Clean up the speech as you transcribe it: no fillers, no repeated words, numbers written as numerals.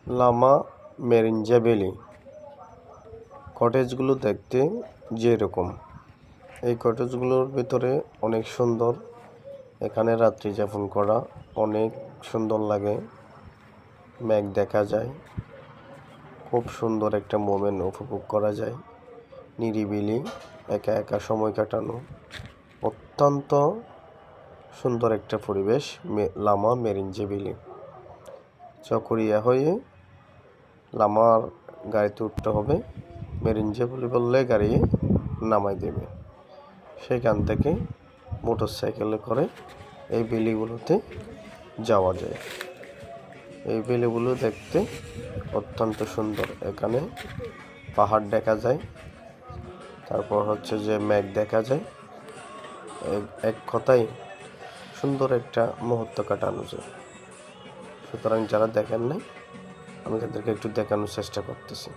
Lama মেরিঞ্জা valley কটেজগুলো দেখতে যেরকম, এই কটেজগুলোর ভিতরে অনেক সুন্দর। এখানে রাত্রি যাপন করা অনেক সুন্দর লাগে। মেঘ দেখা যায়, খুব সুন্দর একটা মোমেন্ট উপভোগ করা যায়। নিরিবিলি একা একা সময় কাটানো অত্যন্ত সুন্দর একটা পরিবেশ। লামা মেরিঞ্জা ভ্যালি। চকরিয়া হয়ে লামার গাড়িতে উঠতে হবে। মেরিঞ্জা ভ্যালি বললে গাড়ি নামাই দেবে। সেখান থেকে মোটর সাইকেলে করে এই ভ্যালিগুলোতে যাওয়া যায়। এই ভ্যালিগুলো দেখতে অত্যন্ত সুন্দর। এখানে পাহাড় দেখা যায়, তারপর হচ্ছে যে মেঘ দেখা যায়। এক কথায় সুন্দর একটা মুহূর্ত কাটানো যায়। সুতরাং যারা দেখেন নাই, আমি তাদেরকে একটু দেখানোর চেষ্টা করতেছি।